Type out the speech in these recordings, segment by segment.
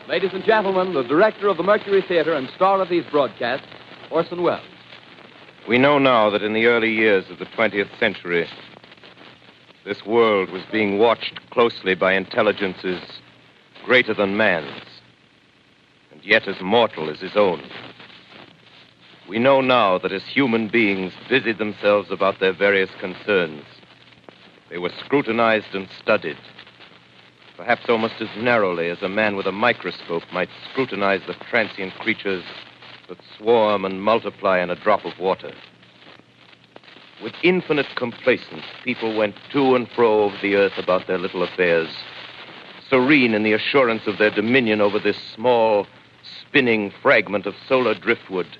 Ladies and gentlemen, the director of the Mercury Theater and star of these broadcasts, Orson Welles. We know now that in the early years of the 20th century, this world was being watched closely by intelligences greater than man's, and yet as mortal as his own. We know now that as human beings busied themselves about their various concerns, they were scrutinized and studied, perhaps almost as narrowly as a man with a microscope might scrutinize the transient creatures that swarm and multiply in a drop of water. With infinite complacence, people went to and fro over the earth about their little affairs, serene in the assurance of their dominion over this small, spinning fragment of solar driftwood,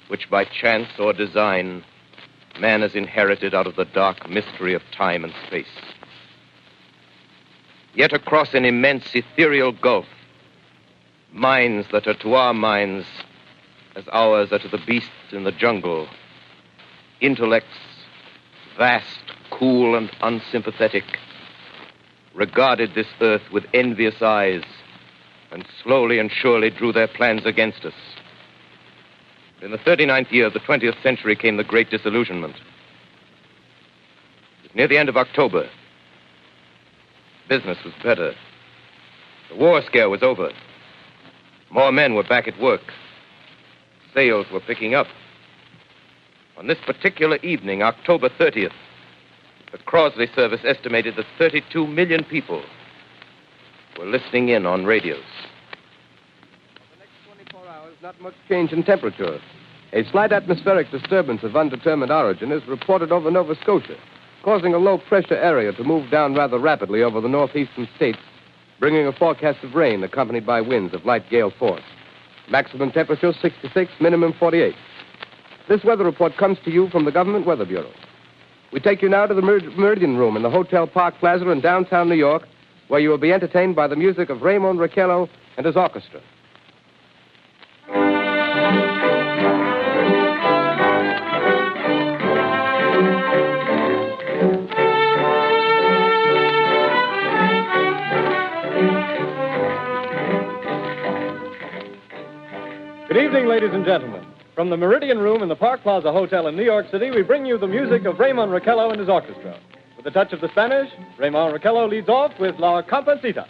which by chance or design, man has inherited out of the dark mystery of time and space. Yet across an immense ethereal gulf, minds that are to our minds as ours are to the beasts in the jungle, intellects, vast, cool, and unsympathetic, regarded this earth with envious eyes and slowly and surely drew their plans against us. In the 39th year of the 20th century came the Great Disillusionment. It was near the end of October. Business was better. The war scare was over. More men were back at work. Sales were picking up. On this particular evening, October 30th, the Crosley service estimated that 32 million people were listening in on radios. For the next 24 hours, not much change in temperature. A slight atmospheric disturbance of undetermined origin is reported over Nova Scotia, causing a low-pressure area to move down rather rapidly over the northeastern states, bringing a forecast of rain accompanied by winds of light gale force. Maximum temperature 66, minimum 48. This weather report comes to you from the Government Weather Bureau. We take you now to the Meridian Room in the Hotel Park Plaza in downtown New York, where you will be entertained by the music of Raymond Raquello and his orchestra. Good evening, ladies and gentlemen. From the Meridian Room in the Park Plaza Hotel in New York City, we bring you the music of Raymond Raquello and his orchestra. With a touch of the Spanish, Raymond Raquello leads off with La Comparsita.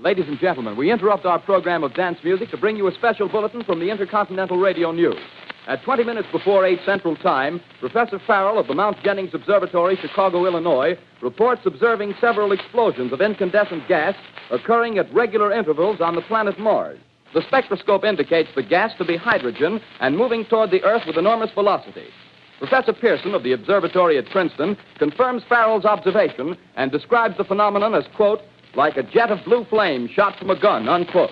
Ladies and gentlemen, we interrupt our program of dance music to bring you a special bulletin from the Intercontinental Radio News. At 20 minutes before 8 Central Time, Professor Farrell of the Mount Jennings Observatory, Chicago, Illinois, reports observing several explosions of incandescent gas occurring at regular intervals on the planet Mars. The spectroscope indicates the gas to be hydrogen and moving toward the Earth with enormous velocity. Professor Pearson of the observatory at Princeton confirms Farrell's observation and describes the phenomenon as, quote, like a jet of blue flame shot from a gun, unquote.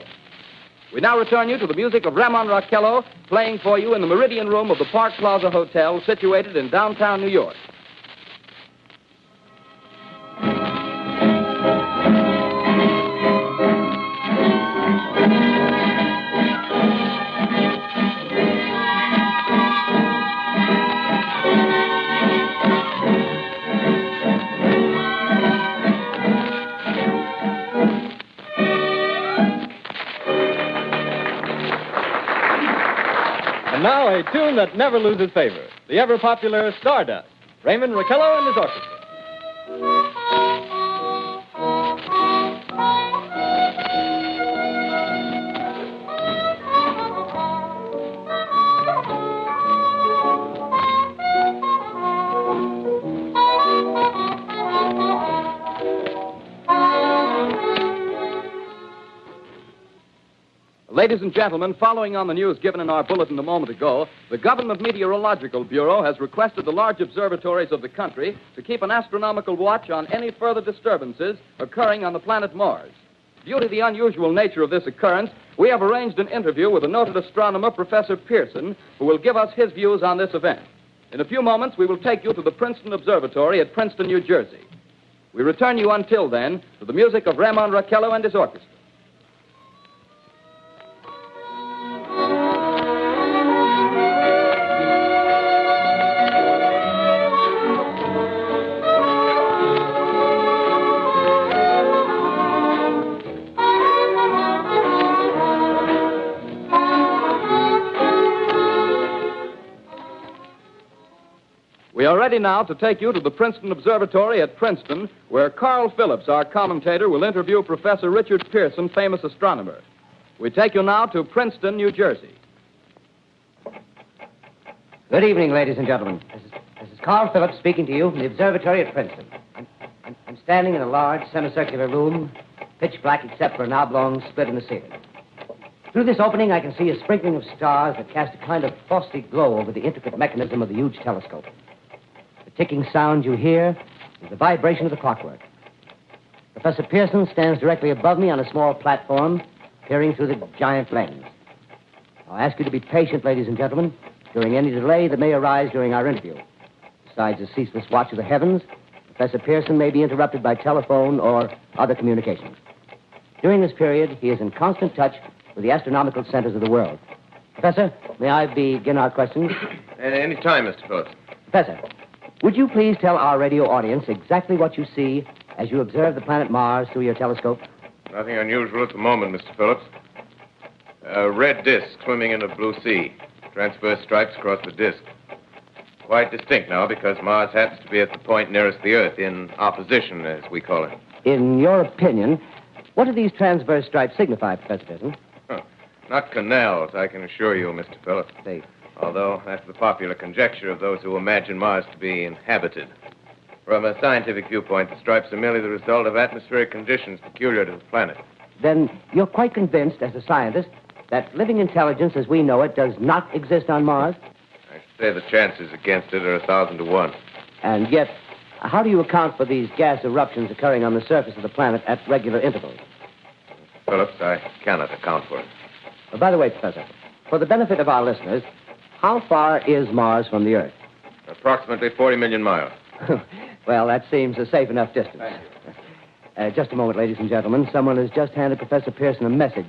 We now return you to the music of Raymond Raquello, playing for you in the Meridian Room of the Park Plaza Hotel, situated in downtown New York. Now, a tune that never loses favor, the ever-popular Stardust, Raymond Raquello and his orchestra. Ladies and gentlemen, following on the news given in our bulletin a moment ago, the Government Meteorological Bureau has requested the large observatories of the country to keep an astronomical watch on any further disturbances occurring on the planet Mars. Due to the unusual nature of this occurrence, we have arranged an interview with the noted astronomer, Professor Pearson, who will give us his views on this event. In a few moments, we will take you to the Princeton Observatory at Princeton, New Jersey. We return you until then to the music of Ramon Raquello and his orchestra. We are ready now to take you to the Princeton Observatory at Princeton, where Carl Phillips, our commentator, will interview Professor Richard Pearson, famous astronomer. We take you now to Princeton, New Jersey. Good evening, ladies and gentlemen. This is Carl Phillips speaking to you from the observatory at Princeton. I'm standing in a large semicircular room, pitch black except for an oblong split in the ceiling. Through this opening, I can see a sprinkling of stars that cast a kind of frosty glow over the intricate mechanism of the huge telescope. The ticking sound you hear is the vibration of the clockwork. Professor Pearson stands directly above me on a small platform, peering through the giant lens. I'll ask you to be patient, ladies and gentlemen, during any delay that may arise during our interview. Besides the ceaseless watch of the heavens, Professor Pearson may be interrupted by telephone or other communications. During this period, he is in constant touch with the astronomical centers of the world. Professor, may I begin our questions? Any time, Mr. Phillips. Professor, would you please tell our radio audience exactly what you see as you observe the planet Mars through your telescope? Nothing unusual at the moment, Mr. Phillips. A red disk swimming in a blue sea. Transverse stripes across the disk. Quite distinct now because Mars happens to be at the point nearest the Earth, in opposition, as we call it. In your opinion, what do these transverse stripes signify, Professor Pearson? Not canals, I can assure you, Mr. Phillips. Although that's the popular conjecture of those who imagine Mars to be inhabited. From a scientific viewpoint, the stripes are merely the result of atmospheric conditions peculiar to the planet. Then you're quite convinced, as a scientist, that living intelligence as we know it does not exist on Mars? I should say the chances against it are 1,000 to 1. And yet, how do you account for these gas eruptions occurring on the surface of the planet at regular intervals? Phillips, I cannot account for it. By the way, Professor, for the benefit of our listeners, how far is Mars from the Earth? Approximately 40 million miles. Well, that seems a safe enough distance. Just a moment, ladies and gentlemen. Someone has just handed Professor Pearson a message.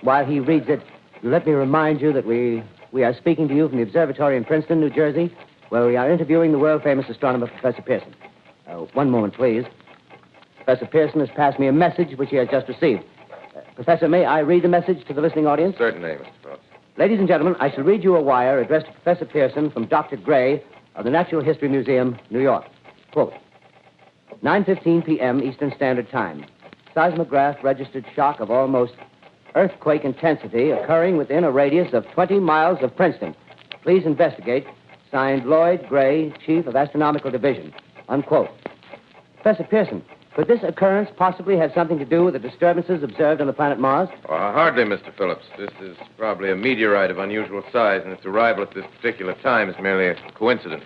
While he reads it, let me remind you that we are speaking to you from the observatory in Princeton, New Jersey, where we are interviewing the world-famous astronomer, Professor Pearson. One moment, please. Professor Pearson has passed me a message which he has just received. Professor, may I read the message to the listening audience? Certainly, Mr. Phillips. Ladies and gentlemen, I shall read you a wire addressed to Professor Pearson from Dr. Gray of the Natural History Museum, New York. Quote, 9:15 p.m. Eastern Standard Time. Seismograph registered shock of almost earthquake intensity occurring within a radius of 20 miles of Princeton. Please investigate. Signed, Lloyd Gray, Chief of Astronomical Division. Unquote. Professor Pearson, could this occurrence possibly have something to do with the disturbances observed on the planet Mars? Hardly, Mr. Phillips. This is probably a meteorite of unusual size, and its arrival at this particular time is merely a coincidence.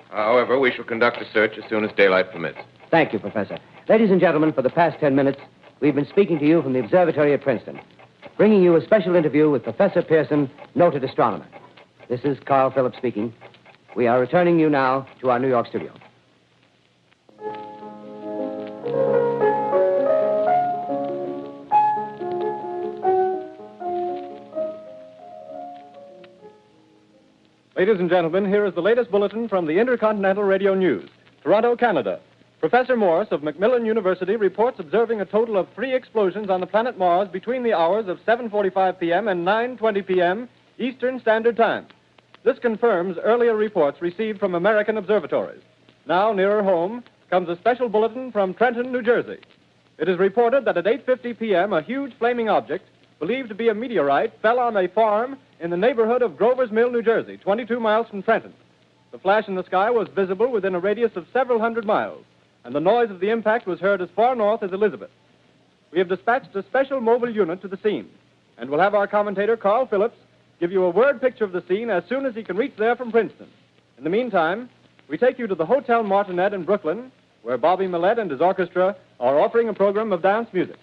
However, we shall conduct a search as soon as daylight permits. Thank you, Professor. Ladies and gentlemen, for the past 10 minutes, we've been speaking to you from the observatory at Princeton, bringing you a special interview with Professor Pearson, noted astronomer. This is Carl Phillips speaking. We are returning you now to our New York studio. Ladies and gentlemen, here is the latest bulletin from the Intercontinental Radio News. Toronto, Canada. Professor Morse of Macmillan University reports observing a total of 3 explosions on the planet Mars between the hours of 7:45 p.m. and 9:20 p.m. Eastern Standard Time. This confirms earlier reports received from American observatories. Now, nearer home, comes a special bulletin from Trenton, New Jersey. It is reported that at 8:50 p.m., a huge flaming object, believed to be a meteorite, fell on a farm in the neighborhood of Grover's Mill, New Jersey, 22 miles from Trenton. The flash in the sky was visible within a radius of several hundred miles, and the noise of the impact was heard as far north as Elizabeth. We have dispatched a special mobile unit to the scene, and we'll have our commentator, Carl Phillips, give you a word picture of the scene as soon as he can reach there from Princeton. In the meantime, we take you to the Hotel Martinet in Brooklyn, where Bobby Millett and his orchestra are offering a program of dance music.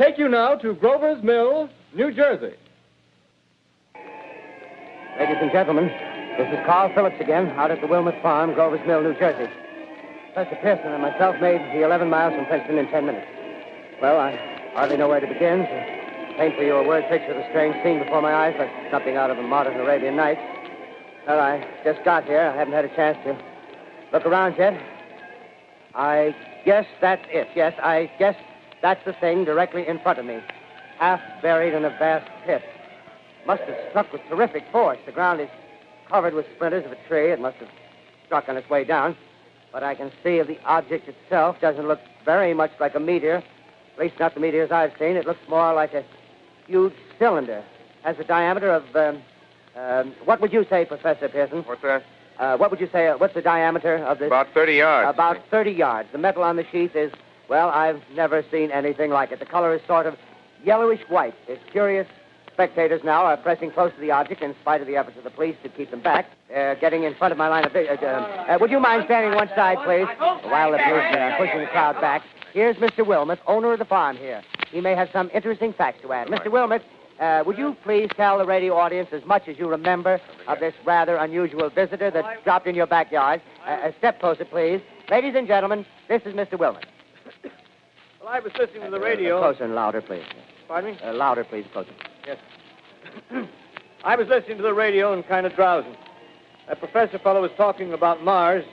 take you now to Grover's Mill, New Jersey. Ladies and gentlemen, this is Carl Phillips again, out at the Wilmot Farm, Grover's Mill, New Jersey. Professor Pearson and myself made the 11 miles from Princeton in 10 minutes. Well, I hardly know where to begin. To paint for you a word picture of the strange scene before my eyes, like something out of a modern Arabian Nights. Well, I just got here. I haven't had a chance to look around yet. I guess that's it. Yes, I guess that's the thing directly in front of me, half buried in a vast pit. Must have struck with terrific force. The ground is covered with splinters of a tree. It must have struck on its way down. But I can see the object itself doesn't look very much like a meteor. At least not the meteors I've seen. It looks more like a huge cylinder. Has a diameter of, what would you say, Professor Pearson? What's that? What would you say, what's the diameter of this? About 30 yards. About 30 yards. The metal on the sheath is, well, I've never seen anything like it. The color is sort of yellowish white. It's curious. Spectators now are pressing close to the object in spite of the efforts of the police to keep them back. Getting in front of my line of vision. Would you mind standing one side, please, while the police are pushing the crowd back? Here's Mr. Wilmot, owner of the farm here. He may have some interesting facts to add. Mr. Wilmot, would you please tell the radio audience as much as you remember of this rather unusual visitor that dropped in your backyard? A step closer, please. Ladies and gentlemen, this is Mr. Wilmot. Well, I was listening to the radio. Closer and louder, please. Pardon me? Louder, please, closer. Yes. I was listening to the radio and kind of drowsing. That professor fellow was talking about Mars,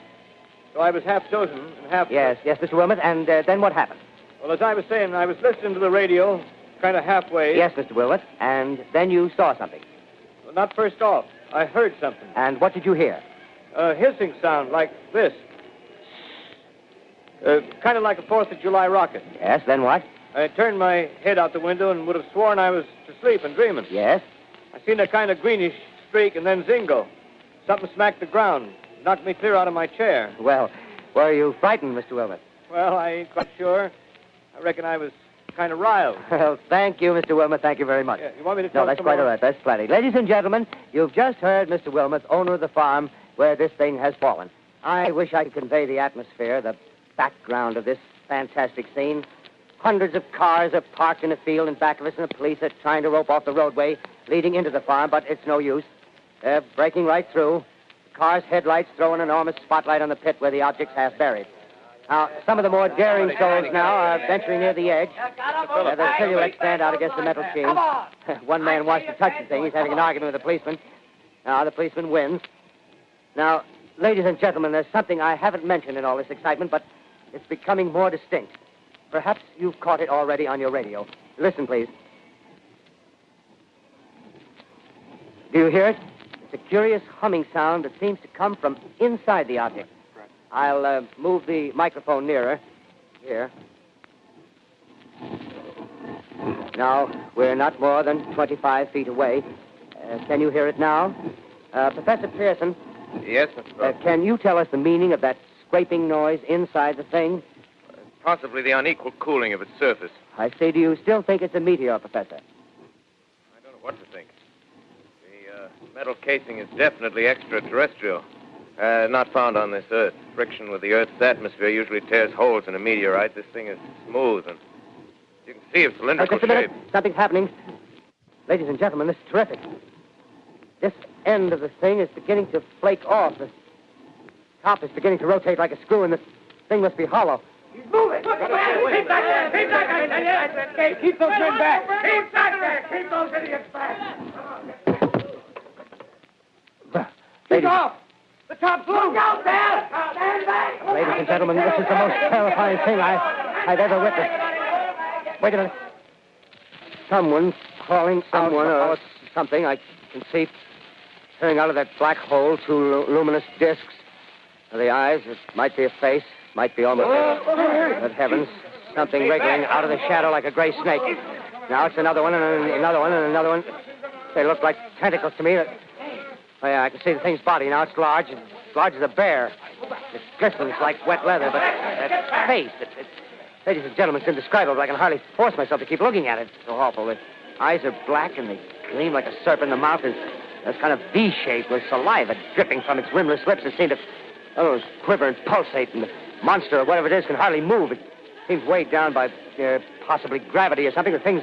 so I was half dozing and half... Yes, Mr. Wilmot, and then what happened? Well, as I was saying, I was listening to the radio, kind of halfway. Yes, Mr. Wilmot, and then you saw something. Well, not first off. I heard something. And what did you hear? A hissing sound like this. Kind of like a 4th of July rocket. Yes, then what? I turned my head out the window and would have sworn I was to sleep and dreaming. Yes? I seen a kind of greenish streak and then zingo. Something smacked the ground, knocked me clear out of my chair. Well, were you frightened, Mr. Wilmot? Well, I ain't quite sure. I reckon I was kind of riled. Well, thank you, Mr. Wilmot. Thank you very much. Yeah, you want me to No, talk that's some quite more? all right. That's plenty. Ladies and gentlemen, you've just heard Mr. Wilmot, owner of the farm where this thing has fallen. I wish I could convey the atmosphere, the background of this fantastic scene. Hundreds of cars are parked in a field in back of us, and the police are trying to rope off the roadway leading into the farm, but it's no use. They're breaking right through. The car's headlights throw an enormous spotlight on the pit where the object's half buried. Now, some of the more daring souls now are venturing near the edge. Their silhouettes stand out against the metal sheen. One man wants to touch the thing. He's having an argument with the policeman. Now, the policeman wins. Now, ladies and gentlemen, there's something I haven't mentioned in all this excitement, but it's becoming more distinct. Perhaps you've caught it already on your radio. Listen, please. Do you hear it? It's a curious humming sound that seems to come from inside the object. I'll move the microphone nearer. Here. Now, we're not more than 25 feet away. Can you hear it now? Professor Pearson. Yes, Mr. Wells. Can you tell us the meaning of that scraping noise inside the thing? Possibly the unequal cooling of its surface. I say, do you still think it's a meteor, Professor? I don't know what to think. The metal casing is definitely extraterrestrial. Not found on this Earth. Friction with the Earth's atmosphere usually tears holes in a meteorite. This thing is smooth, and you can see its cylindrical Just a minute. shape. Something's happening. Ladies and gentlemen, this is terrific. This end of the thing is beginning to flake off. The top is beginning to rotate like a screw, and the thing must be hollow. He's moving. Keep back there. Keep back there. Keep those men back. Keep back there. Keep those idiots back. Keep off. The top's loose. Look out there. Stand back. Ladies and gentlemen, this is the most terrifying thing I've ever witnessed. Wait a minute. Someone's calling someone or something. I can see coming out of that black hole two luminous discs. The eyes, it might be a face, might be almost... Good heavens, something wriggling out of the shadow like a gray snake. Now it's another one, and another one, and another one. They look like tentacles to me. Oh, yeah, I can see the thing's body. Now it's large as a bear. It glistens like wet leather, but that face, ladies and gentlemen, it's indescribable. I can hardly force myself to keep looking at it. It's so awful. The eyes are black, and they gleam like a serpent. The mouth is kind of V-shaped with saliva dripping from its rimless lips that seem to quiver and pulsate, and the monster or whatever it is can hardly move. It seems weighed down by possibly gravity or something. The thing's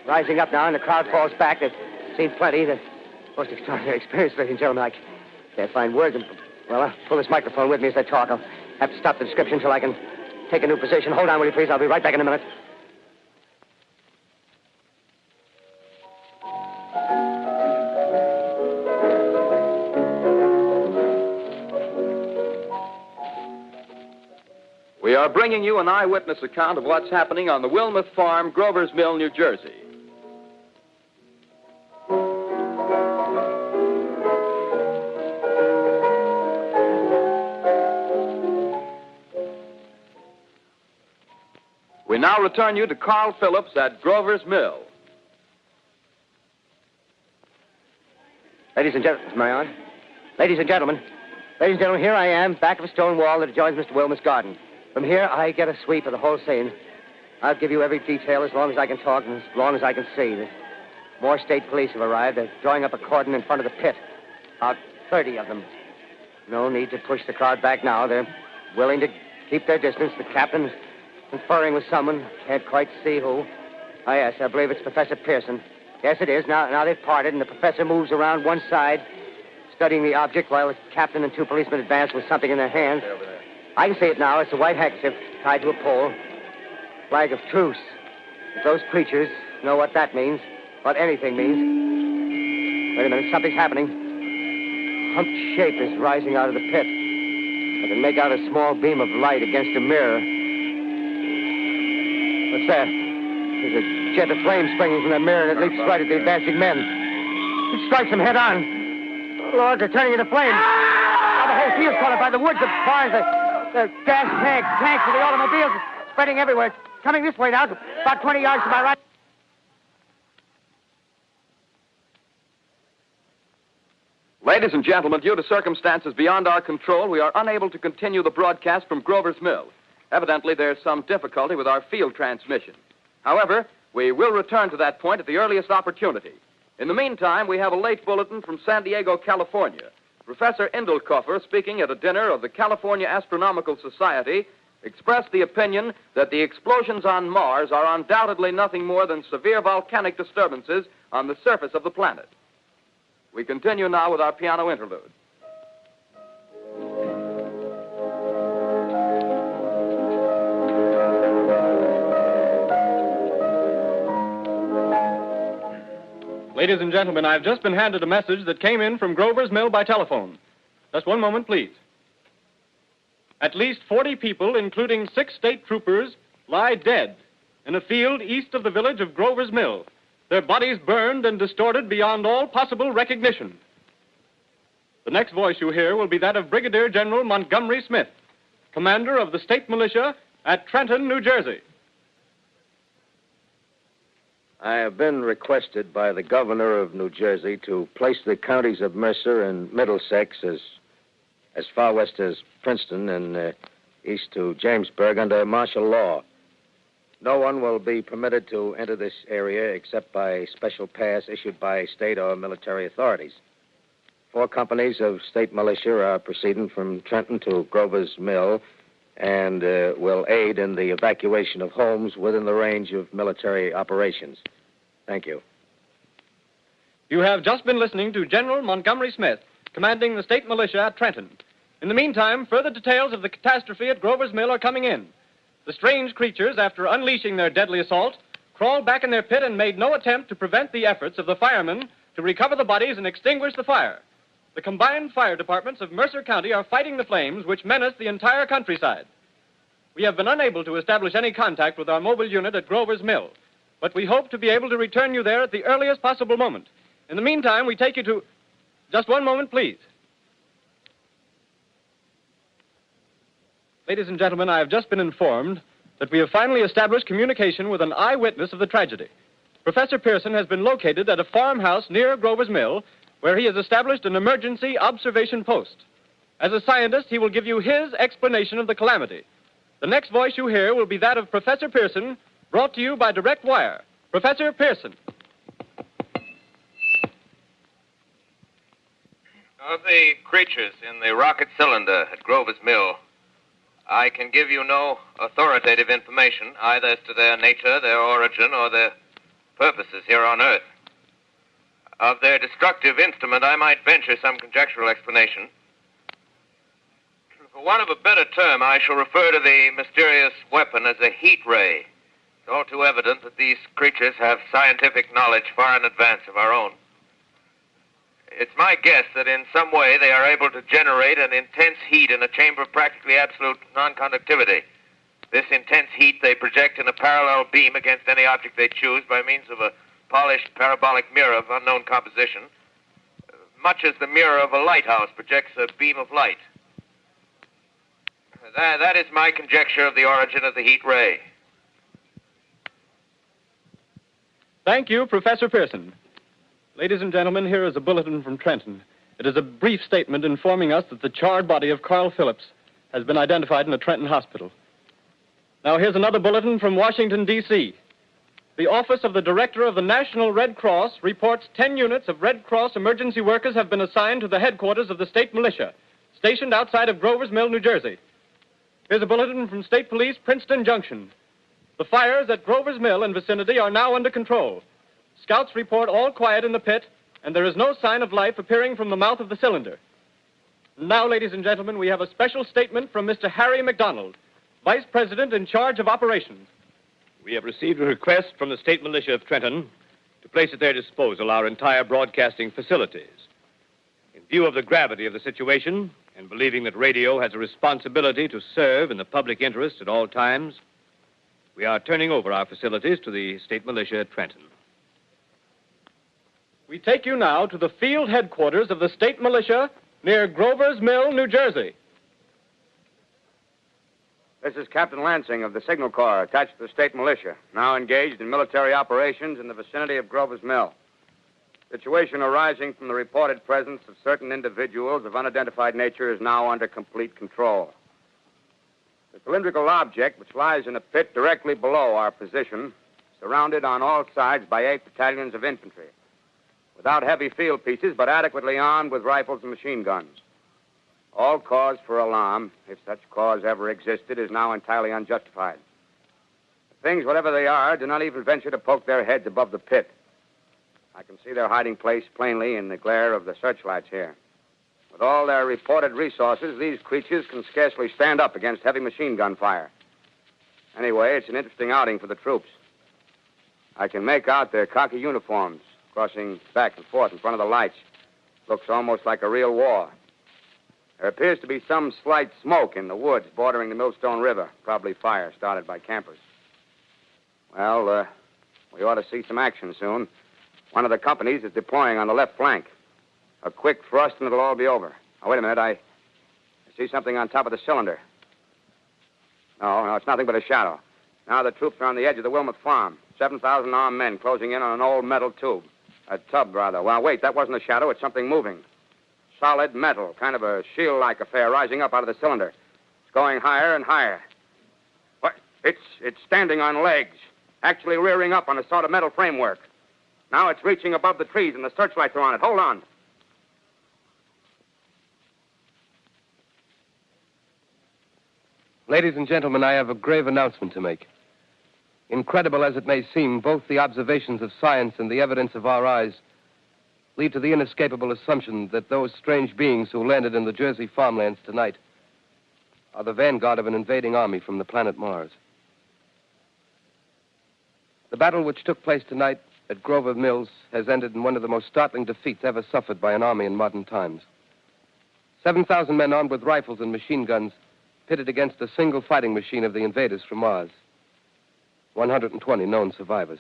rising up now, and the crowd falls back. They've seen plenty. The most extraordinary experience, ladies and gentlemen. I can't find words. Well, I'll pull this microphone with me as I talk. I'll have to stop the description until I can take a new position. Hold on, will you, please? I'll be right back in a minute. We are bringing you an eyewitness account of what's happening on the Wilmuth Farm, Grover's Mill, New Jersey. We now return you to Carl Phillips at Grover's Mill. Ladies and gentlemen, am I on? Ladies and gentlemen, here I am, back of a stone wall that adjoins Mr. Wilmuth's garden. From here, I get a sweep of the whole scene. I'll give you every detail as long as I can talk and as long as I can see. More state police have arrived. They're drawing up a cordon in front of the pit. About 30 of them. No need to push the crowd back now. They're willing to keep their distance. The captain's conferring with someone. Can't quite see who. Oh, yes, I believe it's Professor Pearson. Yes, it is. Now they've parted, and the professor moves around one side, studying the object while the captain and two policemen advance with something in their hands. I can see it now. It's a white handkerchief tied to a pole. Flag of truce. If those creatures know what that means, what anything means. Wait a minute, something's happening. Humped shape is rising out of the pit. I can make out a small beam of light against a mirror. What's that? There's a jet of flame springing from the mirror, and it leaps right at the advancing men. It strikes them head on. Oh, Lord, they're turning into flames. Now the whole field's caught up by the woods, the barns, the gas tanks of the automobiles spreading everywhere. It's coming this way now, about 20 yards to my right. Ladies and gentlemen, due to circumstances beyond our control, we are unable to continue the broadcast from Grover's Mill. Evidently, there's some difficulty with our field transmission. However, we will return to that point at the earliest opportunity. In the meantime, we have a late bulletin from San Diego, California. Professor Indelkoffer, speaking at a dinner of the California Astronomical Society, expressed the opinion that the explosions on Mars are undoubtedly nothing more than severe volcanic disturbances on the surface of the planet. We continue now with our piano interlude. Ladies and gentlemen, I've just been handed a message that came in from Grover's Mill by telephone. Just one moment, please. At least 40 people, including 6 state troopers, lie dead in a field east of the village of Grover's Mill, their bodies burned and distorted beyond all possible recognition. The next voice you hear will be that of Brigadier General Montgomery Smith, commander of the state militia at Trenton, New Jersey. I have been requested by the governor of New Jersey to place the counties of Mercer and Middlesex as far west as Princeton and east to Jamesburg under martial law. No one will be permitted to enter this area except by special pass issued by state or military authorities. 4 companies of state militia are proceeding from Trenton to Grover's Mill and will aid in the evacuation of homes within the range of military operations. Thank you. You have just been listening to General Montgomery Smith, commanding the state militia at Trenton. In the meantime, further details of the catastrophe at Grover's Mill are coming in. The strange creatures, after unleashing their deadly assault, crawled back in their pit and made no attempt to prevent the efforts of the firemen to recover the bodies and extinguish the fire. The combined fire departments of Mercer County are fighting the flames which menace the entire countryside. We have been unable to establish any contact with our mobile unit at Grover's Mill, but we hope to be able to return you there at the earliest possible moment. In the meantime, we take you to... Just one moment, please. Ladies and gentlemen, I have just been informed that we have finally established communication with an eyewitness of the tragedy. Professor Pearson has been located at a farmhouse near Grover's Mill, where he has established an emergency observation post. As a scientist, he will give you his explanation of the calamity. The next voice you hear will be that of Professor Pearson, brought to you by direct wire. Professor Pearson. Of the creatures in the rocket cylinder at Grover's Mill, I can give you no authoritative information, either as to their nature, their origin, or their purposes here on Earth. Of their destructive instrument, I might venture some conjectural explanation. For want of a better term, I shall refer to the mysterious weapon as a heat ray. It's all too evident that these creatures have scientific knowledge far in advance of our own. It's my guess that in some way they are able to generate an intense heat in a chamber of practically absolute non-conductivity. This intense heat they project in a parallel beam against any object they choose by means of a polished parabolic mirror of unknown composition, much as the mirror of a lighthouse projects a beam of light. That is my conjecture of the origin of the heat ray. Thank you, Professor Pearson. Ladies and gentlemen, here is a bulletin from Trenton. It is a brief statement informing us that the charred body of Carl Phillips has been identified in a Trenton hospital. Now, here's another bulletin from Washington, D.C. The Office of the Director of the National Red Cross reports 10 units of Red Cross emergency workers have been assigned to the headquarters of the state militia, stationed outside of Grover's Mill, New Jersey. Here's a bulletin from State Police, Princeton Junction. The fires at Grover's Mill and vicinity are now under control. Scouts report all quiet in the pit, and there is no sign of life appearing from the mouth of the cylinder. Now, ladies and gentlemen, we have a special statement from Mr. Harry McDonald, Vice President in charge of operations. We have received a request from the State Militia of Trenton to place at their disposal our entire broadcasting facilities. In view of the gravity of the situation, and believing that radio has a responsibility to serve in the public interest at all times, we are turning over our facilities to the State Militia at Trenton. We take you now to the field headquarters of the state militia near Grover's Mill, New Jersey. This is Captain Lansing of the Signal Corps, attached to the state militia, now engaged in military operations in the vicinity of Grover's Mill. Situation arising from the reported presence of certain individuals of unidentified nature is now under complete control. The cylindrical object, which lies in a pit directly below our position, surrounded on all sides by 8 battalions of infantry, without heavy field pieces, but adequately armed with rifles and machine guns. All cause for alarm, if such cause ever existed, is now entirely unjustified. The things, whatever they are, do not even venture to poke their heads above the pit. I can see their hiding place plainly in the glare of the searchlights here. With all their reported resources, these creatures can scarcely stand up against heavy machine gun fire. Anyway, it's an interesting outing for the troops. I can make out their khaki uniforms crossing back and forth in front of the lights. Looks almost like a real war. There appears to be some slight smoke in the woods bordering the Millstone River. Probably fire started by campers. Well, we ought to see some action soon. One of the companies is deploying on the left flank. A quick thrust and it'll all be over. Now, wait a minute. I see something on top of the cylinder. No, it's nothing but a shadow. Now the troops are on the edge of the Wilmot Farm. 7,000 armed men closing in on an old metal tube. A tub, rather. Well, wait, that wasn't a shadow. It's something moving. Solid metal, kind of a shield-like affair rising up out of the cylinder. It's going higher and higher. What? It's standing on legs, actually rearing up on a sort of metal framework. Now it's reaching above the trees, and the searchlights are on it. Hold on. Ladies and gentlemen, I have a grave announcement to make. Incredible as it may seem, both the observations of science and the evidence of our eyes lead to the inescapable assumption that those strange beings who landed in the Jersey farmlands tonight are the vanguard of an invading army from the planet Mars. The battle which took place tonight at Grover Mills has ended in one of the most startling defeats ever suffered by an army in modern times. 7,000 men armed with rifles and machine guns pitted against a single fighting machine of the invaders from Mars. 120 known survivors.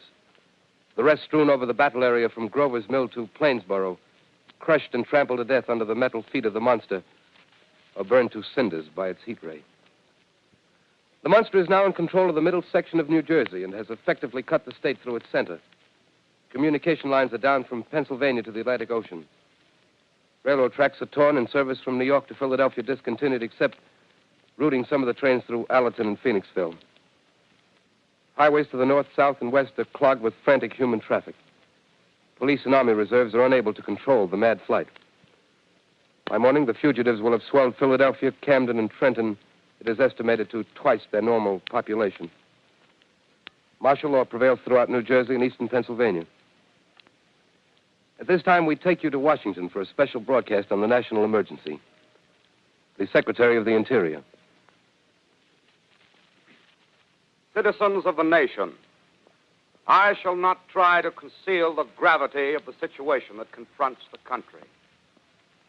The rest strewn over the battle area from Grover's Mill to Plainsboro, crushed and trampled to death under the metal feet of the monster, or burned to cinders by its heat ray. The monster is now in control of the middle section of New Jersey and has effectively cut the state through its center. Communication lines are down from Pennsylvania to the Atlantic Ocean. Railroad tracks are torn and service from New York to Philadelphia discontinued, except routing some of the trains through Allerton and Phoenixville. Highways to the north, south, and west are clogged with frantic human traffic. Police and army reserves are unable to control the mad flight. By morning, the fugitives will have swelled Philadelphia, Camden, and Trenton It is estimated to twice their normal population. Martial law prevails throughout New Jersey and eastern Pennsylvania. At this time, we take you to Washington for a special broadcast on the national emergency. The Secretary of the Interior. Citizens of the nation, I shall not try to conceal the gravity of the situation that confronts the country,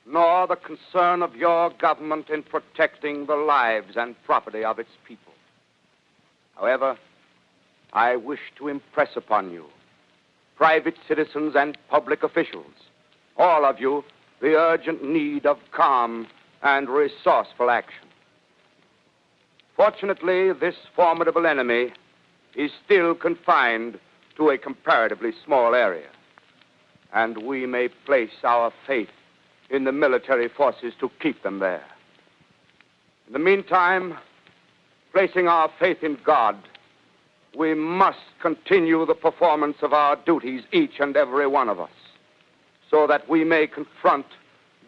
nor the concern of your government in protecting the lives and property of its people. However, I wish to impress upon you, private citizens and public officials, all of you, the urgent need of calm and resourceful action. Fortunately, this formidable enemy is still confined to a comparatively small area, and we may place our faith in the military forces to keep them there. In the meantime, placing our faith in God, we must continue the performance of our duties, each and every one of us, so that we may confront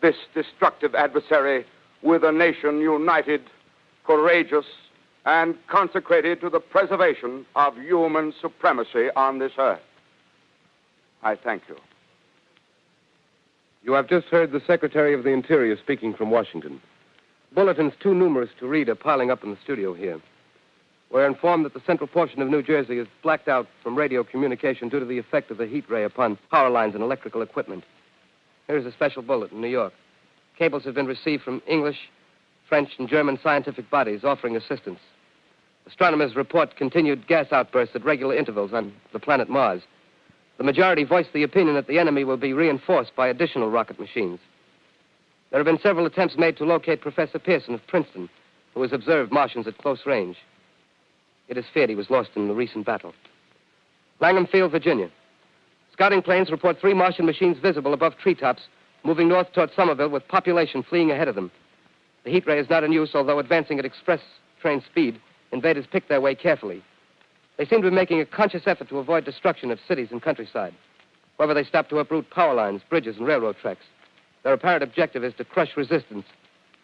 this destructive adversary with a nation united, courageous, and consecrated to the preservation of human supremacy on this earth. I thank you. You have just heard the Secretary of the Interior speaking from Washington. Bulletins too numerous to read are piling up in the studio here. We're informed that the central portion of New Jersey is blacked out from radio communication due to the effect of the heat ray upon power lines and electrical equipment. Here's a special bulletin, New York. Cables have been received from English, French, and German scientific bodies offering assistance. Astronomers report continued gas outbursts at regular intervals on the planet Mars. The majority voiced the opinion that the enemy will be reinforced by additional rocket machines. There have been several attempts made to locate Professor Pearson of Princeton, who has observed Martians at close range. It is feared he was lost in the recent battle. Langham Field, Virginia. Scouting planes report 3 Martian machines visible above treetops, moving north toward Somerville with population fleeing ahead of them. The heat ray is not in use, although advancing at express train speed, invaders pick their way carefully. They seem to be making a conscious effort to avoid destruction of cities and countryside. However, they stop to uproot power lines, bridges, and railroad tracks. Their apparent objective is to crush resistance,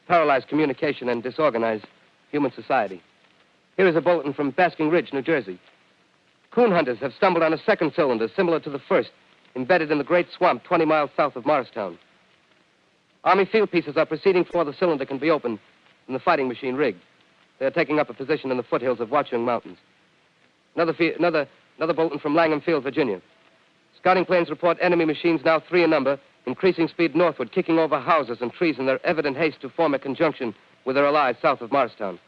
paralyze communication, and disorganize human society. Here is a bulletin from Basking Ridge, New Jersey. Coon hunters have stumbled on a second cylinder similar to the first, embedded in the great swamp 20 miles south of Morristown. Army field pieces are proceeding before the cylinder can be opened and the fighting machine rigged. They are taking up a position in the foothills of Watchung Mountains. Another bulletin from Langham Field, Virginia. Scouting planes report enemy machines, now 3 in number, increasing speed northward, kicking over houses and trees in their evident haste to form a conjunction with their allies south of Morristown.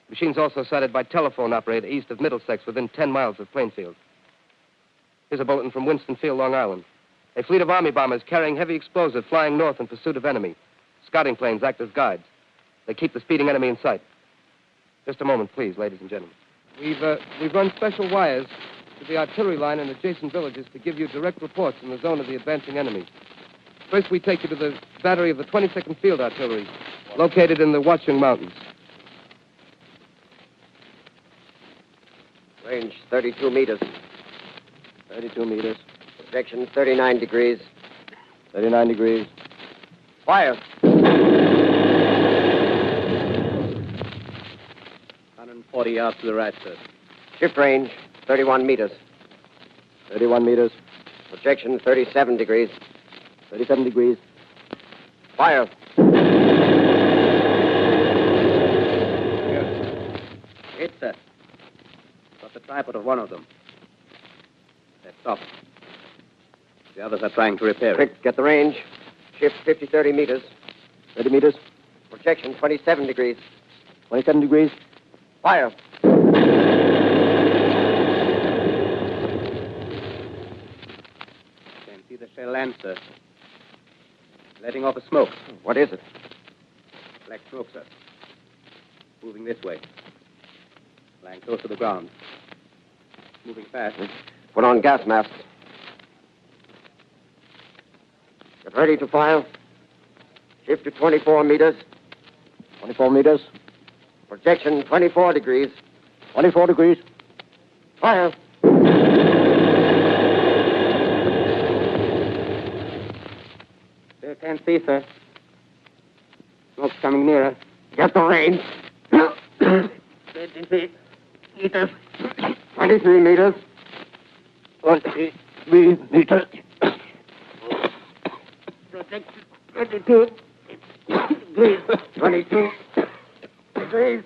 Machines also sighted by telephone operator east of Middlesex, within 10 miles of Plainfield. Here's a bulletin from Winston Field, Long Island. A fleet of Army bombers carrying heavy explosive flying north in pursuit of enemy. Scouting planes act as guides. They keep the speeding enemy in sight. Just a moment, please, ladies and gentlemen. We've run special wires to the artillery line in adjacent villages to give you direct reports in the zone of the advancing enemy. First, we take you to the battery of the 22nd Field Artillery, located in the Watchung Mountains. Range 32 meters. 32 meters. Projection 39 degrees. 39 degrees. Fire. 140 yards to the right, sir. Shift range 31 meters. 31 meters. Projection 37 degrees. 37 degrees. Fire. Hit, sir. Got the tripod of one of them. They're stopped. The others are trying to repair it. Quick, get the range. Shift 30 meters. 30 meters. Projection 27 degrees. 27 degrees. Fire. Can see the shell land, sir. Letting off a smoke. What is it? Black smoke, sir. Moving this way. Lying close to the ground. Moving fast. Put on gas masks. Get ready to fire. Shift to 24 meters. 24 meters. Projection 24 degrees. 24 degrees. Fire. Still can't see, sir. Smoke's coming nearer. Get the range. 23 meters. 23 meters. 23 meters. Protected 22 degrees. 22 degrees.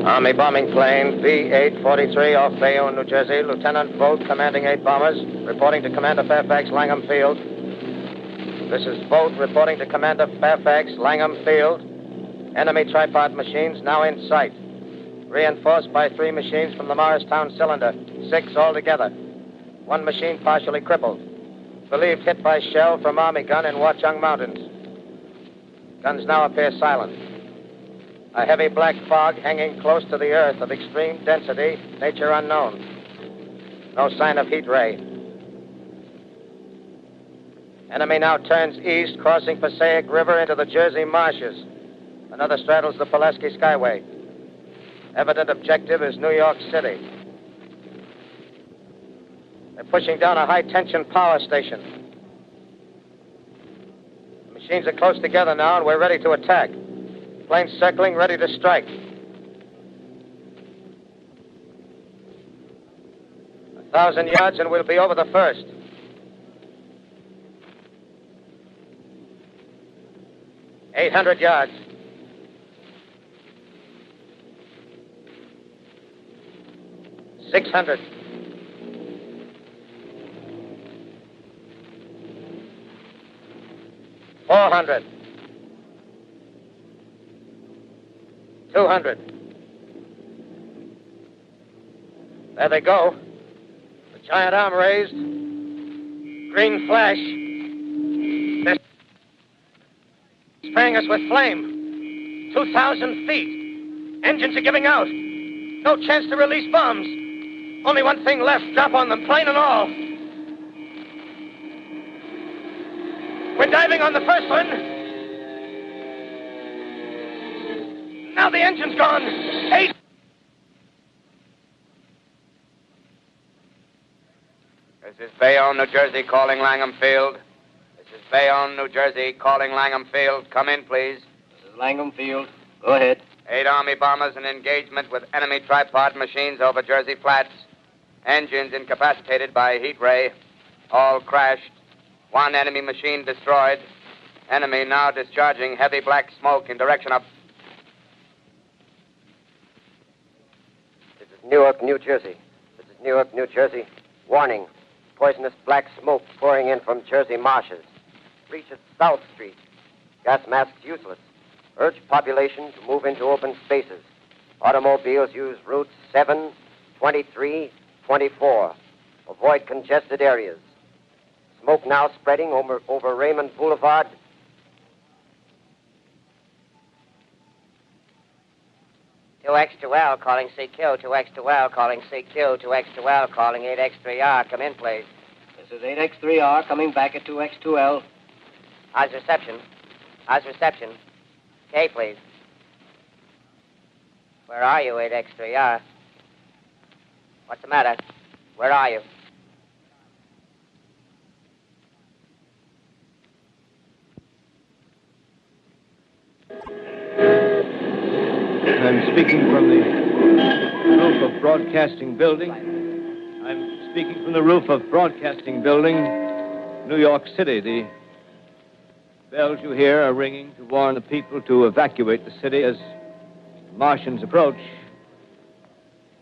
Army bombing plane B-843 off Bayonne, New Jersey. Lieutenant Vogt, commanding 8 bombers, reporting to Commander Fairfax, Langham Field. This is Vogt reporting to Commander Fairfax, Langham Field. Enemy tripod machines now in sight. Reinforced by 3 machines from the Morristown cylinder. 6 altogether. 1 machine partially crippled. Believed hit by shell from Army gun in Watchung Mountains. Guns now appear silent. A heavy black fog hanging close to the earth of extreme density, nature unknown. No sign of heat ray. Enemy now turns east, crossing Passaic River into the Jersey marshes. Another straddles the Pulaski Skyway. Evident objective is New York City. They're pushing down a high-tension power station. The machines are close together now, and we're ready to attack. Planes circling, ready to strike. 1,000 yards, and we'll be over the first. $800 yards. $600. $400. 200. There they go. The giant arm raised. Green flash. They're spraying us with flame. 2,000 feet. Engines are giving out. No chance to release bombs. Only one thing left. Drop on them, plane and all. We're diving on the first one. Now the engine's gone. 8. This is Bayonne, New Jersey, calling Langham Field. This is Bayonne, New Jersey, calling Langham Field. Come in, please. This is Langham Field. Go ahead. 8 Army bombers in engagement with enemy tripod machines over Jersey Flats. Engines incapacitated by heat ray. All crashed. 1 enemy machine destroyed. Enemy now discharging heavy black smoke in direction of... Newark, New Jersey. This is Newark, New Jersey. Warning. Poisonous black smoke pouring in from Jersey marshes. Reaches South Street. Gas masks useless. Urge population to move into open spaces. Automobiles use routes 7, 23, 24. Avoid congested areas. Smoke now spreading over Raymond Boulevard. X2L calling CQ, 2X2L calling CQ, 2X2L calling 8X3R. Come in, please. This is 8X3R coming back at 2X2L. How's reception? How's reception? K, please. Where are you, 8X3R? What's the matter? Where are you? I'm speaking from the roof of Broadcasting Building. I'm speaking from the roof of Broadcasting Building, New York City. The bells you hear are ringing to warn the people to evacuate the city as Martians approach.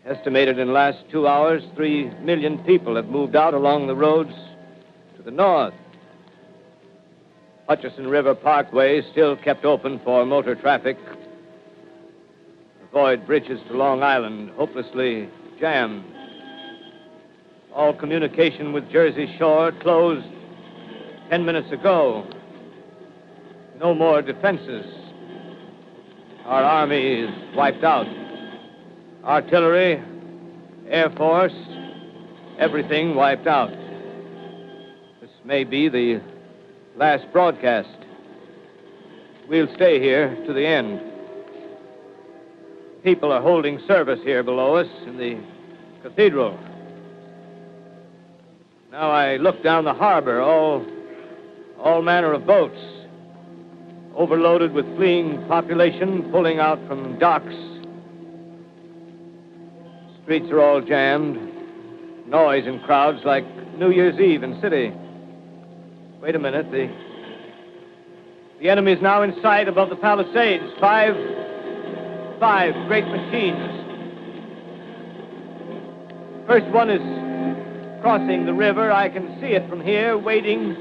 Estimated in the last 2 hours, 3 million people have moved out along the roads to the north. Hutchison River Parkway is still kept open for motor traffic. Avoid bridges to Long Island, hopelessly jammed. All communication with Jersey Shore closed 10 minutes ago. No more defenses. Our army is wiped out. Artillery, Air Force, everything wiped out. This may be the last broadcast. We'll stay here to the end. people are holding service here below us in the cathedral. Now I look down the harbor, all manner of boats, overloaded with fleeing population pulling out from docks. Streets are all jammed. Noise in crowds like New Year's Eve in city. Wait a minute. The enemy is now in sight above the Palisades. Five great machines. First one is crossing the river. I can see it from here, wading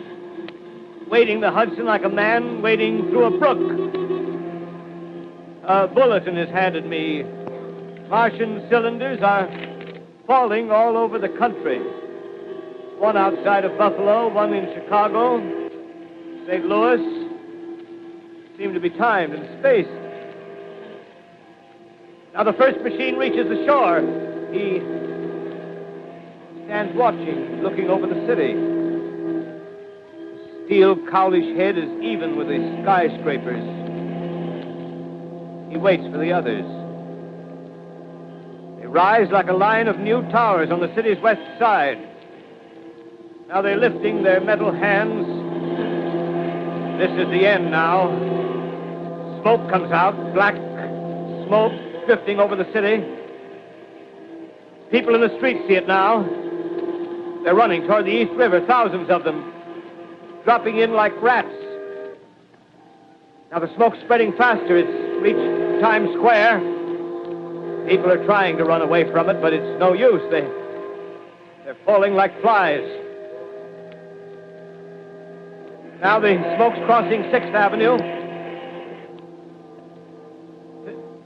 the Hudson like a man wading through a brook. A bulletin is handed me. Martian cylinders are falling all over the country. One outside of Buffalo, one in Chicago, St. Louis. Seem to be timed and spaced. Now the first machine reaches the shore. He stands watching, looking over the city. The steel cowlish head is even with the skyscrapers. He waits for the others. They rise like a line of new towers on the city's west side. Now they're lifting their metal hands. This is the end now. Smoke comes out, black smoke drifting over the city. People in the streets see it now. They're running toward the East River, thousands of them, dropping in like rats. Now the smoke's spreading faster. It's reached Times Square. People are trying to run away from it, but it's no use. They're falling like flies. Now the smoke's crossing 6th Avenue.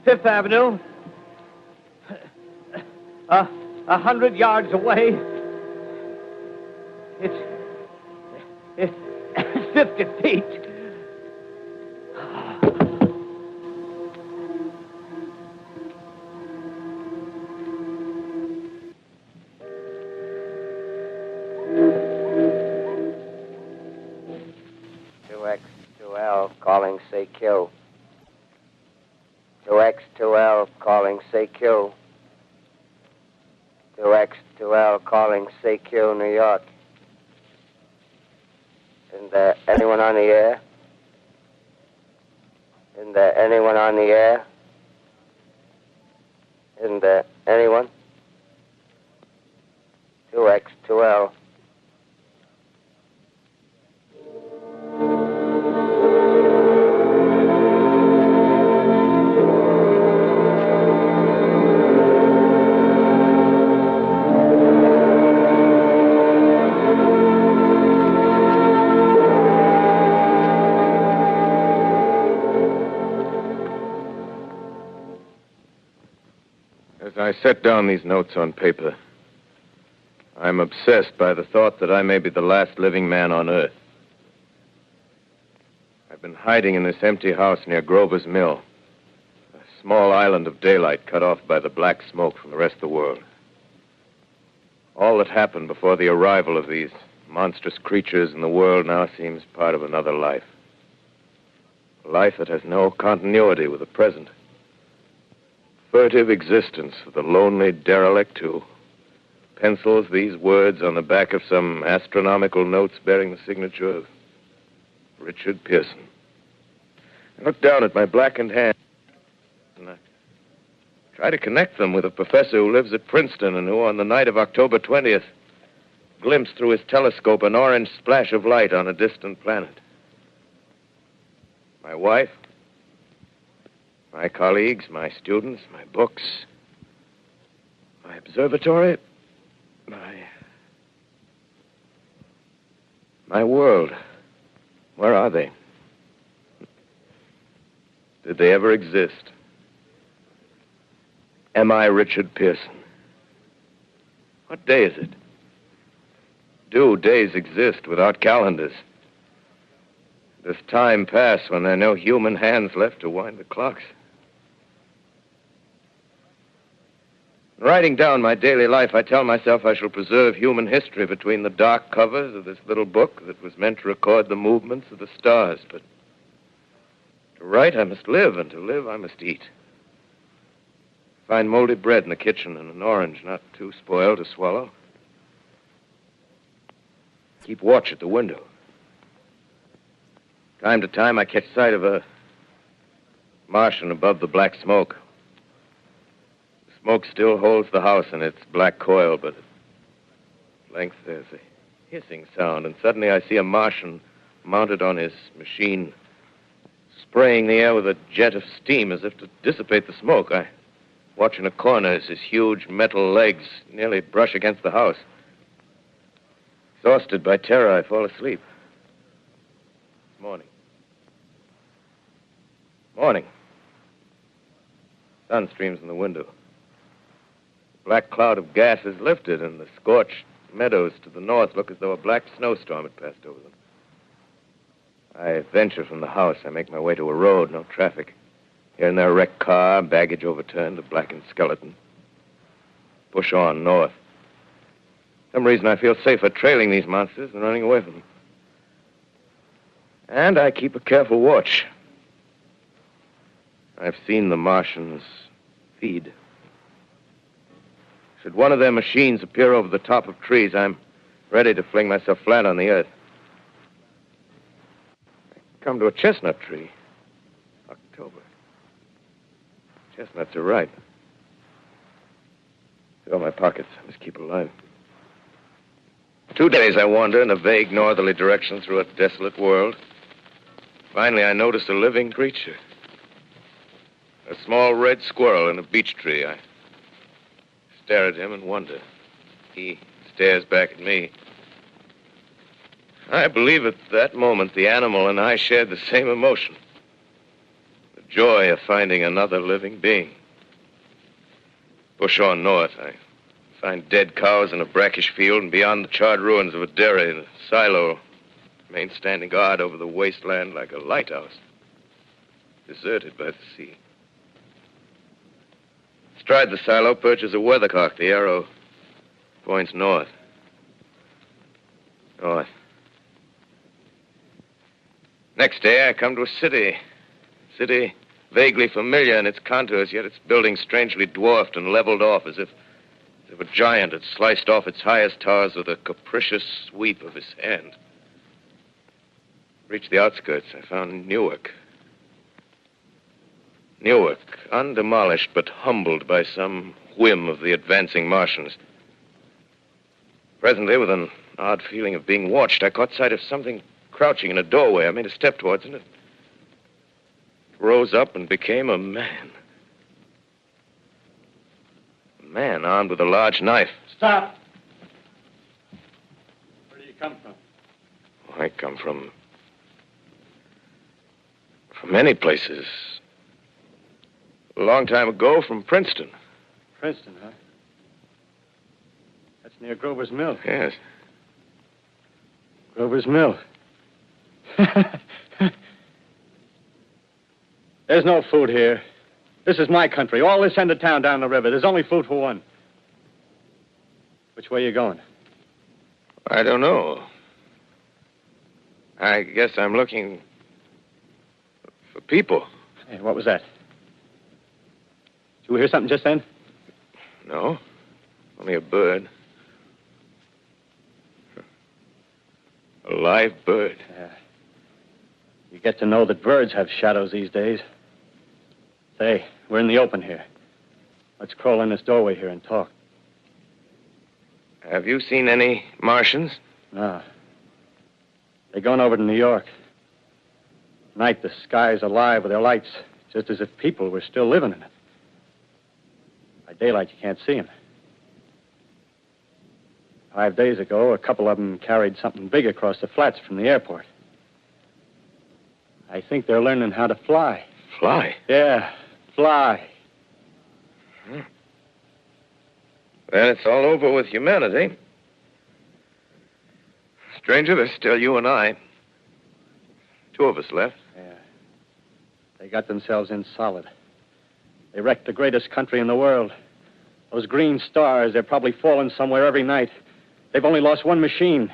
5th Avenue, 100 yards away. It's 50 feet. X2L calling CQ. 2X2L calling CQ. 2X2L calling CQ, New York. Isn't there anyone on the air? Isn't there anyone on the air? Isn't there anyone? 2X2L. I set down these notes on paper. I'm obsessed by the thought that I may be the last living man on Earth. I've been hiding in this empty house near Grover's Mill, a small island of daylight cut off by the black smoke from the rest of the world. All that happened before the arrival of these monstrous creatures in the world now seems part of another life. A life that has no continuity with the present. Furtive existence of the lonely derelict who pencils these words on the back of some astronomical notes bearing the signature of Richard Pearson. I look down at my blackened hand and I try to connect them with a professor who lives at Princeton and who, on the night of October 20th, glimpsed through his telescope an orange splash of light on a distant planet. My wife, my colleagues, my students, my books, my observatory, my world. Where are they? Did they ever exist? Am I Richard Pearson? What day is it? Do days exist without calendars? Does time pass when there are no human hands left to wind the clocks? In writing down my daily life, I tell myself I shall preserve human history between the dark covers of this little book that was meant to record the movements of the stars. But to write, I must live, and to live, I must eat. Find moldy bread in the kitchen and an orange not too spoiled to swallow. Keep watch at the window. Time to time, I catch sight of a Martian above the black smoke. The smoke still holds the house in its black coil, but at length there's a hissing sound, and suddenly I see a Martian mounted on his machine, spraying the air with a jet of steam as if to dissipate the smoke. I watch in a corner as his huge metal legs nearly brush against the house. Exhausted by terror, I fall asleep. It's morning. Morning. Sun streams in the window. The black cloud of gas is lifted, and the scorched meadows to the north look as though a black snowstorm had passed over them. I venture from the house. I make my way to a road, no traffic. Here and there, a wrecked car, baggage overturned, a blackened skeleton. Push on north. For some reason, I feel safer trailing these monsters than running away from them. And I keep a careful watch. I've seen the Martians feed. Should one of their machines appear over the top of trees, I'm ready to fling myself flat on the earth. I come to a chestnut tree. October. Chestnuts are ripe. Fill my pockets. I must keep alive. 2 days I wander in a vague northerly direction through a desolate world. Finally, I notice a living creature. A small red squirrel in a beech tree. I stare at him and wonder. He stares back at me. I believe at that moment the animal and I shared the same emotion. The joy of finding another living being. Push on north. I find dead cows in a brackish field, and beyond the charred ruins of a dairy, the silo remains standing guard over the wasteland like a lighthouse, deserted by the sea. Astride the silo perches a weathercock. The arrow points north. North. Next day, I come to a city. City vaguely familiar in its contours, yet its buildings strangely dwarfed and leveled off as if a giant had sliced off its highest towers with a capricious sweep of his hand. Reached the outskirts. I found Newark. Newark, undemolished but humbled by some whim of the advancing Martians. Presently, with an odd feeling of being watched, I caught sight of something crouching in a doorway. I made a step towards it, and it rose up and became a man. A man armed with a large knife. Stop! Where do you come from? Oh, I come from many places. A long time ago, from Princeton. Princeton, huh? That's near Grover's Mill. Yes. Grover's Mill. There's no food here. This is my country. All this end of town down the river. There's only food for one. Which way are you going? I don't know. I guess I'm looking for people. Hey, what was that? Did you hear something just then? No. Only a bird. A live bird. Yeah. You get to know that birds have shadows these days. Say, we're in the open here. Let's crawl in this doorway here and talk. Have you seen any Martians? No. They're going over to New York. Night, the sky's alive with their lights, just as if people were still living in it. By daylight, you can't see them. 5 days ago, a couple of them carried something big across the flats from the airport. I think they're learning how to fly. Fly? Yeah, fly. Hmm. Then it's all over with humanity. Stranger, there's still you and I. 2 of us left. Yeah. They got themselves in solid. They wrecked the greatest country in the world. Those green stars, they're probably falling somewhere every night. They've only lost one machine.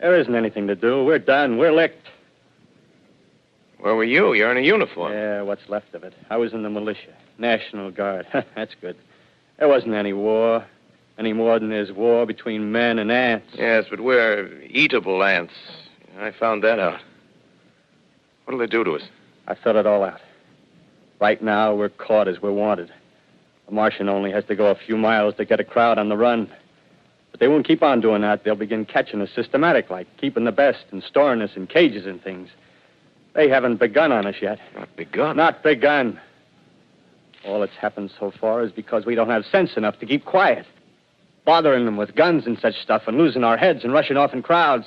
There isn't anything to do. We're done. We're licked. Where were you? You're in a uniform. Yeah, what's left of it. I was in the militia. National Guard. That's good. There wasn't any war. Any more than there's war between men and ants. Yes, but we're eatable ants. I found that out. What'll they do to us? I thought it all out. Right now, we're caught as we're wanted. A Martian only has to go a few miles to get a crowd on the run. But they won't keep on doing that. They'll begin catching us systematic, like keeping the best and storing us in cages and things. They haven't begun on us yet. Not begun? Not begun. All that's happened so far is because we don't have sense enough to keep quiet. Bothering them with guns and such stuff and losing our heads and rushing off in crowds.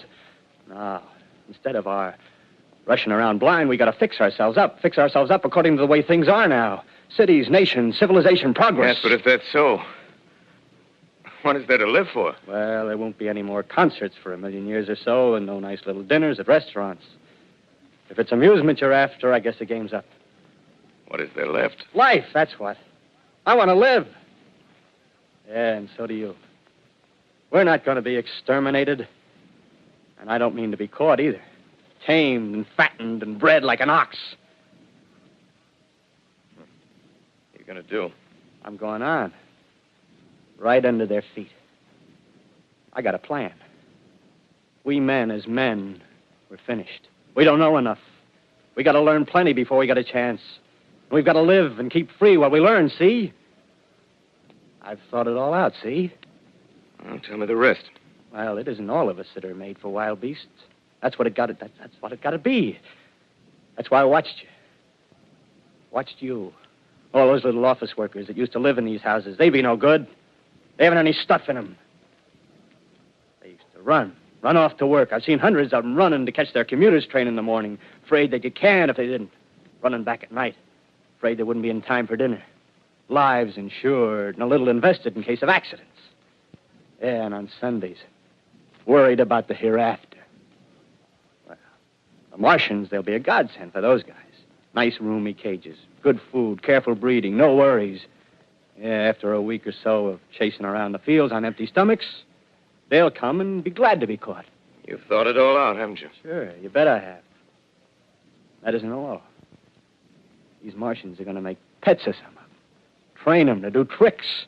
No, instead of our rushing around blind, we got to fix ourselves up according to the way things are now. Cities, nations, civilization, progress. Yes, but if that's so, what is there to live for? Well, there won't be any more concerts for 1,000,000 years or so, and no nice little dinners at restaurants. If it's amusement you're after, I guess the game's up. What is there left? Life, that's what. I want to live. Yeah, and so do you. We're not going to be exterminated. And I don't mean to be caught either. Tamed and fattened and bred like an ox. What are you going to do? I'm going on. Right under their feet. I got a plan. We men, as men, we're finished. We don't know enough. We got to learn plenty before we got a chance. We've got to live and keep free while we learn, see? I've thought it all out, see? Well, tell me the rest. Well, it isn't all of us that are made for wild beasts. That's what it got to. That's what it got to be. That's why I watched you. Watched you. All those little office workers that used to live in these houses. They be no good. They haven't any stuff in them. They used to run off to work. I've seen hundreds of them running to catch their commuter's train in the morning, afraid they'd get canned if they didn't. Running back at night, afraid they wouldn't be in time for dinner. Lives insured and a little invested in case of accidents. Yeah, and on Sundays, worried about the hereafter. Well, the Martians, they'll be a godsend for those guys. Nice, roomy cages, good food, careful breeding, no worries. Yeah, after a week or so of chasing around the fields on empty stomachs, they'll come and be glad to be caught. You've thought it all out, haven't you? Sure, you bet I have. That isn't all. These Martians are going to make pets of some of them. Train them to do tricks.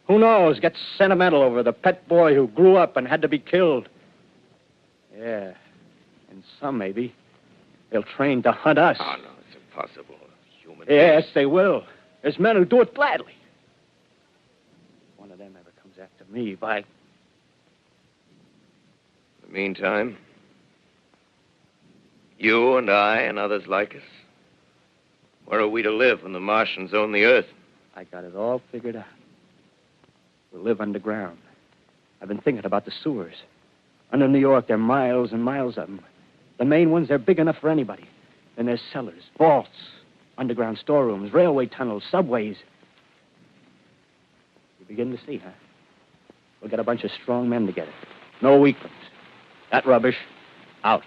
Who knows, get sentimental over the pet boy who grew up and had to be killed. Yeah, and some maybe, they'll train to hunt us. Oh, no, it's impossible. Human Yes, beings. they will. There's men who do it gladly. If one of them ever comes after me, by... In the meantime, you and I and others like us, where are we to live when the Martians own the Earth? I got it all figured out. We'll live underground. I've been thinking about the sewers. Under New York, there are miles and miles of them. The main ones, they're big enough for anybody. Then there's cellars, vaults, underground storerooms, railway tunnels, subways. You begin to see, huh? We'll get a bunch of strong men together. No weaklings. That rubbish, out.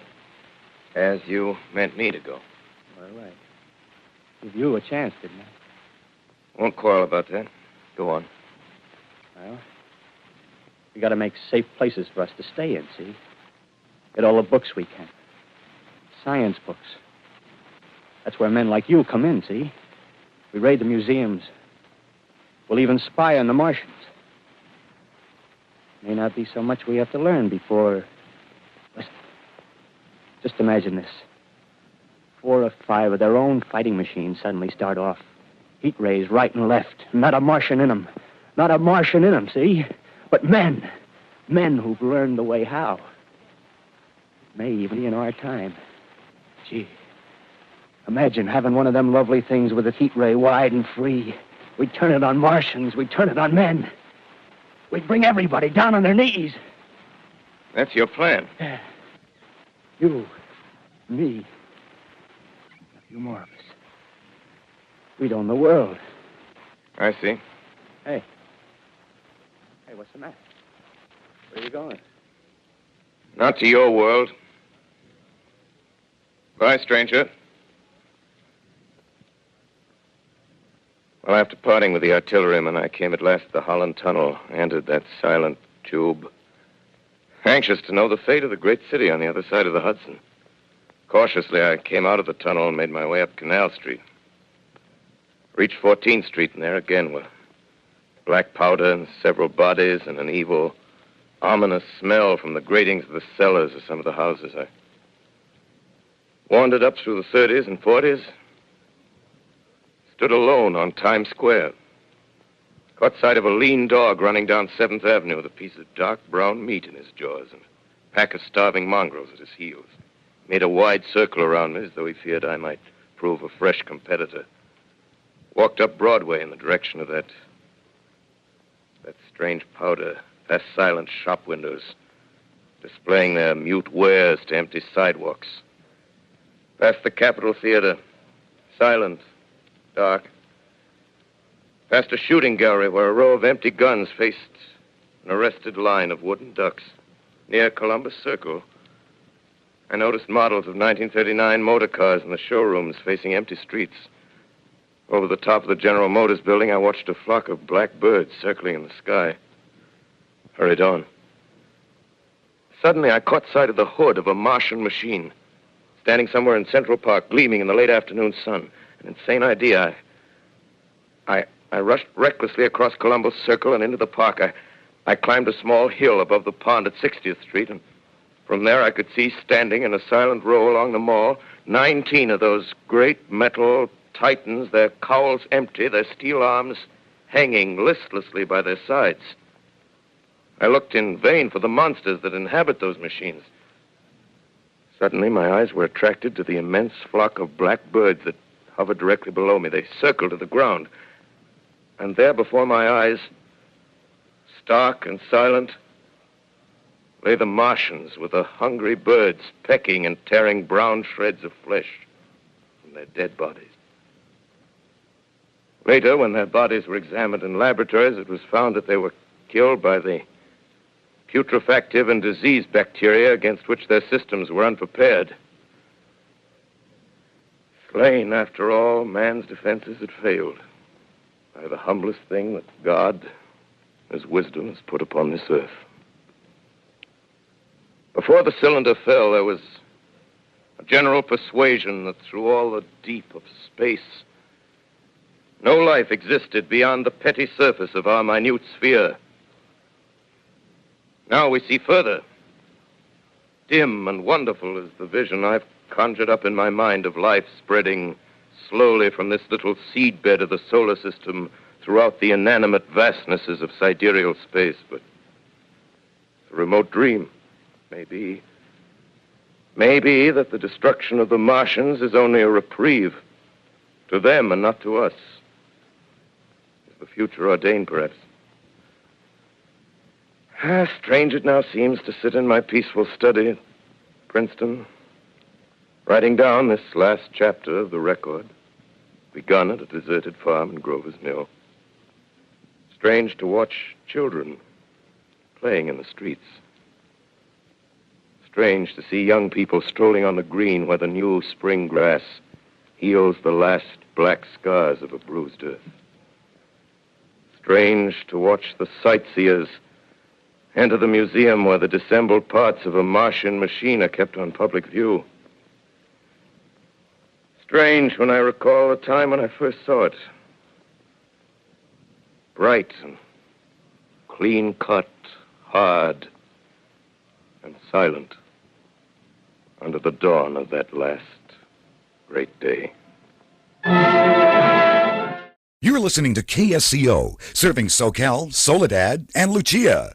As you meant me to go. All right. Give you a chance, didn't I? Won't quarrel about that. Go on. Well, we got to make safe places for us to stay in, see? Get all the books we can. Science books. That's where men like you come in, see? We raid the museums. We'll even spy on the Martians. May not be so much we have to learn before... Listen. Just imagine this. 4 or 5 of their own fighting machines suddenly start off. Heat rays right and left. Not a Martian in them. Not a Martian in them, see? But men. Men who've learned the way how. May even be in our time. Gee. Imagine having one of them lovely things with its heat ray wide and free. We'd turn it on Martians. We'd turn it on men. We'd bring everybody down on their knees. That's your plan. Yeah. You, me, a few more of us. We'd own the world. I see. Hey. Hey, what's the matter? Where are you going? Not to your world. Bye, stranger. Well, after parting with the artilleryman, I came at last to the Holland Tunnel, entered that silent tube. Anxious to know the fate of the great city on the other side of the Hudson. Cautiously, I came out of the tunnel and made my way up Canal Street. Reached 14th Street, and there again were black powder and several bodies and an evil, ominous smell from the gratings of the cellars of some of the houses. I wandered up through the 30s and 40s, stood alone on Times Square. Caught sight of a lean dog running down 7th Avenue with a piece of dark brown meat in his jaws and a pack of starving mongrels at his heels. Made a wide circle around me as though he feared I might prove a fresh competitor. Walked up Broadway in the direction of that strange powder, past silent shop windows, displaying their mute wares to empty sidewalks. Past the Capitol Theater, silent, dark. Past a shooting gallery where a row of empty guns faced an arrested line of wooden ducks. Near Columbus Circle, I noticed models of 1939 motor cars in the showrooms facing empty streets. Over the top of the General Motors building, I watched a flock of black birds circling in the sky. Hurried on. Suddenly, I caught sight of the hood of a Martian machine, standing somewhere in Central Park, gleaming in the late afternoon sun. An insane idea. I rushed recklessly across Columbus Circle and into the park. I climbed a small hill above the pond at 60th Street, and from there I could see standing in a silent row along the mall 19 of those great metal titans, their cowls empty, their steel arms hanging listlessly by their sides. I looked in vain for the monsters that inhabit those machines. Suddenly, my eyes were attracted to the immense flock of black birds that hovered directly below me. They circled to the ground. And there before my eyes, stark and silent, lay the Martians with the hungry birds pecking and tearing brown shreds of flesh from their dead bodies. Later, when their bodies were examined in laboratories, it was found that they were killed by the putrefactive and disease bacteria against which their systems were unprepared. Slain, after all, man's defenses had failed by the humblest thing that God, His wisdom, has put upon this earth. Before the cylinder fell, there was a general persuasion that through all the deep of space, no life existed beyond the petty surface of our minute sphere. Now we see further. Dim and wonderful is the vision I've conjured up in my mind of life spreading slowly from this little seedbed of the solar system throughout the inanimate vastnesses of sidereal space. But a remote dream, maybe that the destruction of the Martians is only a reprieve to them and not to us. Is the future ordained, perhaps? Strange it now seems to sit in my peaceful study at Princeton, writing down this last chapter of the record, begun at a deserted farm in Grover's Mill. Strange to watch children playing in the streets. Strange to see young people strolling on the green where the new spring grass heals the last black scars of a bruised earth. Strange to watch the sightseers enter the museum where the dissembled parts of a Martian machine are kept on public view. Strange when I recall the time when I first saw it. Bright and clean-cut, hard and silent under the dawn of that last great day. You're listening to KSCO, serving SoCal, Soledad, and Lucia.